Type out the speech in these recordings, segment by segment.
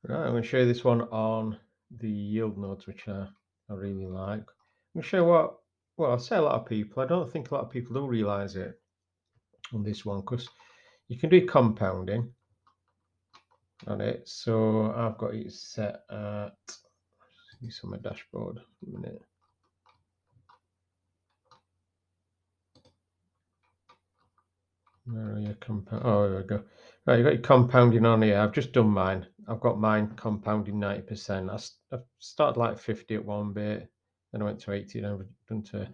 Right, I'm going to show you this one on the yield nodes, which I really like. I'm going to show you well, I say a lot of people, I don't think a lot of people do realize it on this one, because you can do compounding on it. So I've got it set at, it's on my dashboard, a minute. Where are you compound? Oh, there we go. Right, you've got your compounding on here. I've just done mine. I've got mine compounding 90%. I've started like 50 at one bit, then I went to 80, and I've done to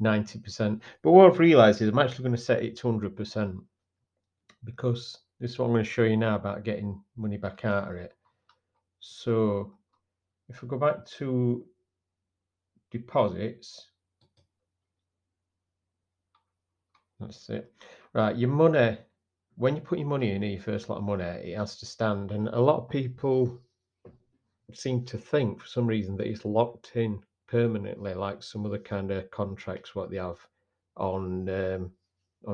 90%. But what I've realized is I'm actually going to set it to 100%, because this is what I'm going to show you now about getting money back out of it. So if we go back to deposits, that's it. Right, your money, when you put your money in, your first lot of money, it has to stand. And a lot of people seem to think for some reason that it's locked in permanently, like some other kind of contracts what they have on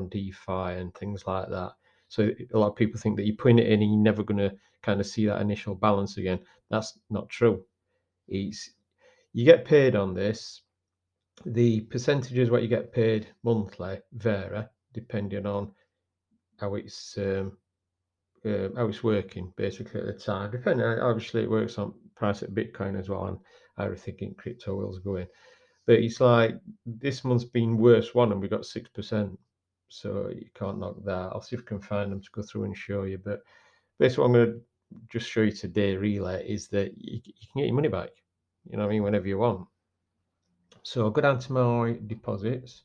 DeFi and things like that. So a lot of people think that you're putting it in and you're never going to kind of see that initial balance again. That's not true. It's you get paid on this. The percentages what you get paid monthly vary depending on how it's working basically at the time. Depending, obviously, it works on price of Bitcoin as well and how everything in crypto world's going. But it's like this month's been worse one, and we got 6%. So you can't knock that. I'll see if I can find them to go through and show you. But basically, what I'm going to just show you today, really, is that you can get your money back. You know what I mean? Whenever you want. So I'll go down to my deposits.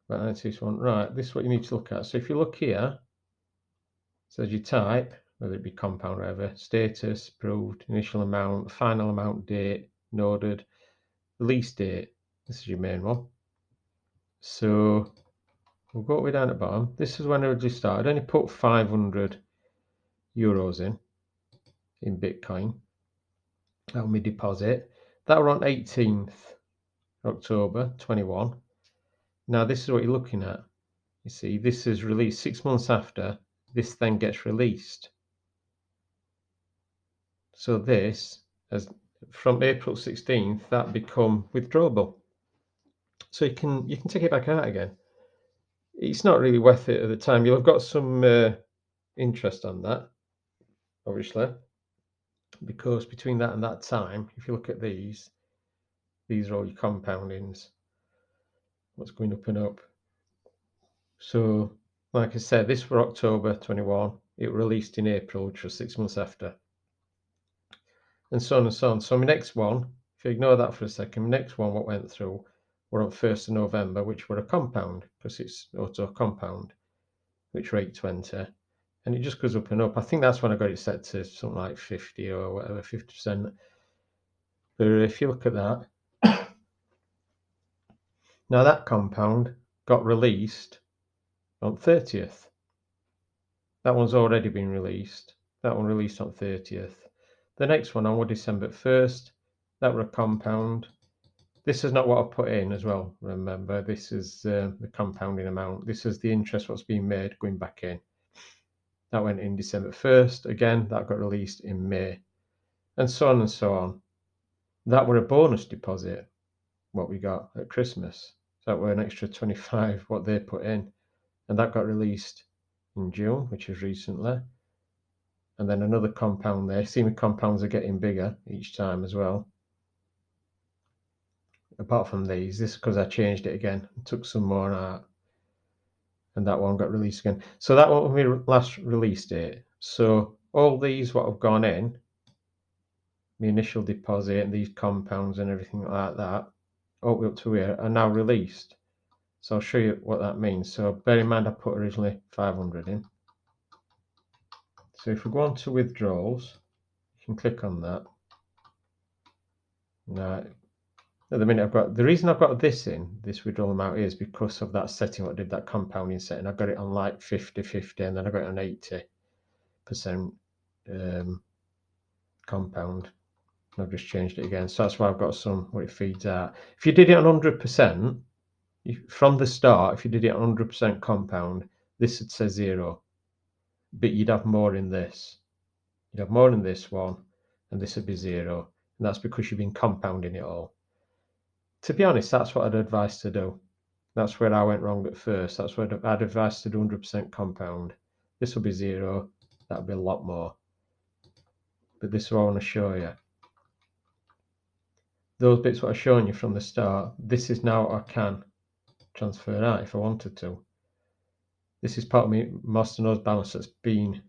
Right, that's this one. Right, this is what you need to look at. So if you look here, so as you type, whether it be compound or whatever, status, approved, initial amount, final amount, date, noded, release date. This is your main one. So we'll go way down at the bottom. This is when I just started. I only put 500 euros in Bitcoin. That was my deposit. That were on 18th October 21. Now this is what you're looking at. You see, this is released 6 months after. This then gets released. So this, as from April 16th, that become withdrawable. So you can take it back out again. It's not really worth it at the time. You'll have got some interest on that, obviously, because between that and that time, if you look at these are all your compoundings. What's going up and up. So, like I said, this for October 21. It released in April, which was 6 months after. And so on and so on. So my next one, if you ignore that for a second, my next one, what went through, were on 1st of November, which were a compound, because it's auto compound, which were 820. And it just goes up and up. I think that's when I got it set to something like 50 or whatever, 50%. But if you look at that, now that compound got released on 30th. That one's already been released. That one released on 30th. The next one on December 1st, that were a compound. This is not what I put in as well, remember. This is the compounding amount. This is the interest what's being made going back in. That went in December 1st. Again, that got released in May. And so on and so on. That were a bonus deposit, what we got at Christmas. So that were an extra 25, what they put in. And that got released in June, which is recently. And then another compound there. See, my compounds are getting bigger each time as well. Apart from these, this is because I changed it again, took some more out, and that one got released again. So that one was my last release date. So all these what have gone in, my initial deposit and these compounds and everything like that, all the way up to here, are now released. So I'll show you what that means. So bear in mind I put originally 500 in. So if we go on to withdrawals, you can click on that. Now, at the minute I've got, the reason I've got this in, this withdrawal amount, is because of that setting what I did, that compounding setting. I got it on like 50-50, and then I got it on 80% compound. I've just changed it again. So that's why I've got some where it feeds out. If you did it on 100%, from the start, if you did it on 100% compound, this would say 0. But you'd have more in this. You'd have more than this one, and this would be 0. And that's because you've been compounding it all. To be honest, that's what I'd advise to do. That's where I went wrong at first. That's where I'd advise to do 100% compound. This will be 0. That'll be a lot more. But this is what I want to show you. Those bits what I've shown you from the start, this is now what I can transfer out if I wanted to. This is part of my masternode's balance that's been,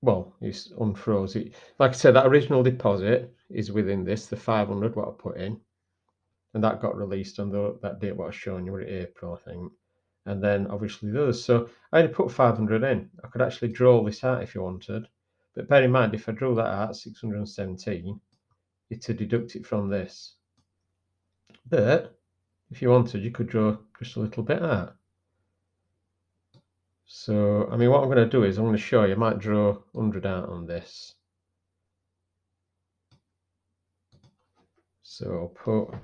well, it's unfroze. Like I said, that original deposit is within this, the 500 what I put in. And that got released on that date what I was showing you, April, I think. And then obviously those. So I only put 500 in. I could actually draw this out if you wanted. But bear in mind, if I drew that out, 617, to deduct it from this. But if you wanted, you could draw just a little bit out. So, I mean, what I'm going to do is I'm going to show you, I might draw 100 out on this. So I'll put,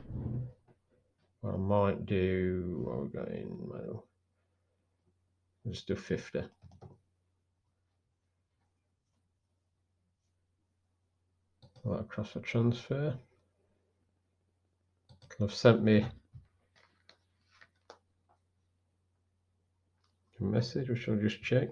what I might do, what we're going, well, let's do 50. That across for transfer. I've sent me a message, which I'll just check.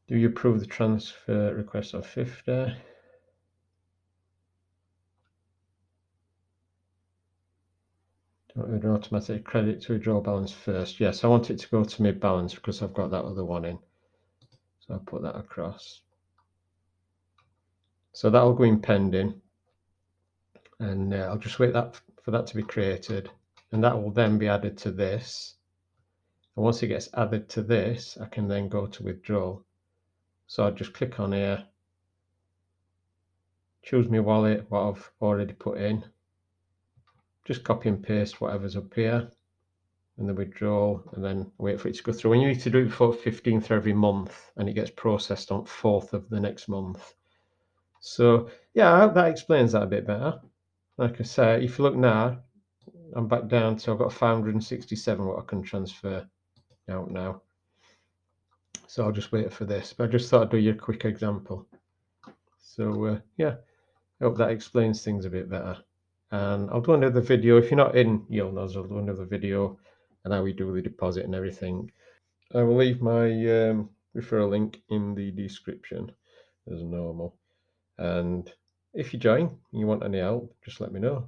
Do you approve the transfer request of 50? An automatic credit to withdraw balance first. Yes, I want it to go to my balance because I've got that other one in. So I'll put that across. So that'll go in pending. And I'll just wait for that to be created. And that will then be added to this. And once it gets added to this, I can then go to withdrawal. So I'll just click on here, choose my wallet, what I've already put in. Just copy and paste whatever's up here. And the withdrawal, and then wait for it to go through. And you need to do it before 15th every month, and it gets processed on 4th of the next month. So yeah, I hope that explains that a bit better. Like I say, if you look now, I'm back down to, I've got 567 what I can transfer out now. So I'll just wait for this, but I just thought I'd do you a quick example. So yeah, I hope that explains things a bit better. And I'll do another video. If you're not in YieldNodes, I'll do another video and how we do the deposit and everything. I will leave my referral link in the description as normal. And if you join and you want any help, just let me know.